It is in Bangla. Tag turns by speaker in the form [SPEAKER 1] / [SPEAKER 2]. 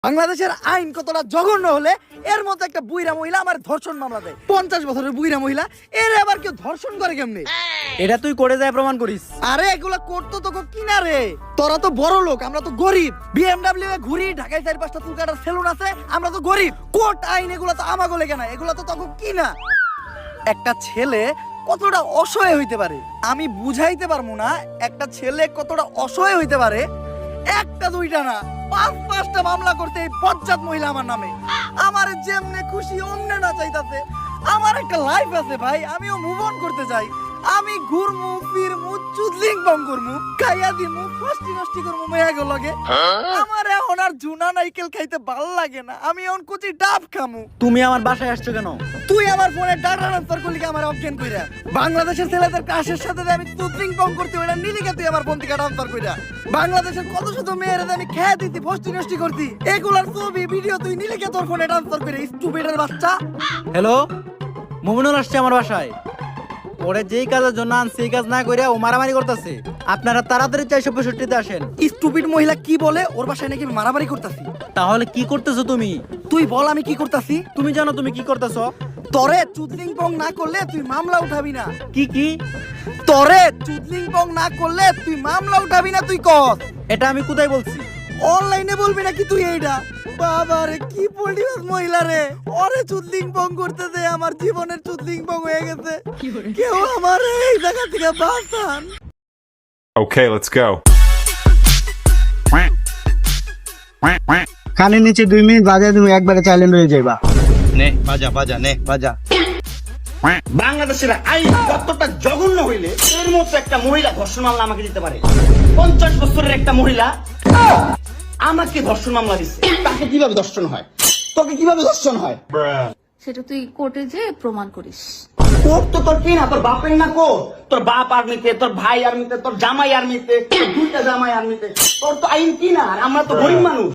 [SPEAKER 1] বাংলাদেশের আইন কতটা জঘন্য হলে এর মতো একটা বুইরা মহিলা আমার ধর্ষণ মামলা দেয়। 50 বছরের বুইরা মহিলা এর আবার কেউ ধর্ষণ করে কেমনে?
[SPEAKER 2] এটা তুই করে যায় প্রমাণ করিস।
[SPEAKER 1] আরে এগুলা করতো তোকে কিনা রে, তোরা তো বড় লোক, আমরা তো গরিব। বিএমডব্লিউ এ ঘুরি, ঢাকায় 4-5টা চুল কাটার সেলুন আছে, আমরা তো গরিব। কোর্ট আইন এগুলা তো আমাগো লেগে না, এগুলা তো তোকে কিনা। একটা ছেলে কতটা অসহায় হইতে পারে আমি বুঝাইতে পারবো না। একটা ছেলে কতটা অসহায় হইতে পারে, একটা দুইটা না 5-5টা মামলা করতে এই বজ্জাত মহিলা আমার নামে। আমার যেমনে খুশি অমনে না চাইতাছে। আমার একটা লাইফ আছে ভাই, আমিও মুভ অন করতে চাই। আমি ঘুরমু ফিরমু চুদলিং বং করমু, খাইয়া দিমু, ফষ্টি নষ্টি করমু মেয়াগো লগে। আমার এখন আর জুনা নাইকেল খাইতে ভাল লাগে না, আমি এখন কুচি ডাব খামু।
[SPEAKER 2] তুমি আমার বাসায় আসছো কেন?
[SPEAKER 1] তুই আমার ফোনে ডাটা ট্রান্সফার করলি আমার অজ্ঞান কইরা। বাংলাদেশের ছেলেদের ক্রাশের সাথে যে আমি চুদলিং বং করতে ওইটা নিলিকে তুই আমার ফোন থেকে ট্রান্সফার কইরা। বাংলাদেশের কত শত মেয়েরা আমি খেয়ে দিতি, ফষ্টি নষ্টি করতি, এগুলার ছবি ভিডিও তুই নিলিকে তোর ফোনে ট্রান্সফার করে। স্টুপিডের বাচ্চা।
[SPEAKER 2] হ্যালো, মুমিনুল আসছে আমার বাসায়। ওরে যেই কাজের জন্য আনছি এই কাজ না কইরা ও মারামারি করতেছে। আপনারা তাড়াতাড়ি 465-তে আসেন।
[SPEAKER 1] স্টুপিড মহিলা কি বলে ওর বাসায় নাকি আমি মারামারি করতাছি?
[SPEAKER 2] তাহলে কি করতেছো তুমি?
[SPEAKER 1] তুই বল আমি কি করতাছি?
[SPEAKER 2] তুমি জানো তুমি কি করতেছো?
[SPEAKER 1] তরে চুদলিং পং না করলে তুই মামলা উঠাবি না।
[SPEAKER 2] কি
[SPEAKER 1] তরে চুদলিং পং না করলে তুই মামলা উঠাবি না, তুই কর।
[SPEAKER 2] এটা আমি কোথায় বলছি?
[SPEAKER 1] অনলাইনে বলবি নাকি তুই এইটা? বাবা রে কি পল্টিবাস মহিলা রে, ওরে চুদলিং পং করতে দে, আমার জীবনের চুদলিং পং হয়ে গেছে। কেউ আমার এই জায়গা থেকে বাঁচান।
[SPEAKER 3] Okay, let's go.
[SPEAKER 4] কানের নিচে 2 মিনিট বাজায় তুমি একবারে চাইলেন্ট হয়ে যাইবা।
[SPEAKER 5] নে বাজা বাংলাদেশের আইন কতটা জঘন্য হইলে এর মতো একটা মহিলা ধর্ষণ মামলা আমাকে দিতে পারে? 50 বছরের একটা মহিলা আমাকে ধর্ষণ মামলা দিচ্ছে। তাকে কিভাবে ধর্ষণ হয়? তোকে কিভাবে ধর্ষণ হয়?
[SPEAKER 6] সেটা তুই কোর্টে যে প্রমাণ করিস।
[SPEAKER 5] কোর্ট তো তোর কি না, তোর বাপের না কোর্ট? তোর বাপ আর্মিতে, তোর ভাই আর্মিতে, তোর জামাই আর্মিতে, তোর 2টা জামাই আর্মিতে। তোর তো আইন কি না, আর আমরা তো গরিব মানুষ।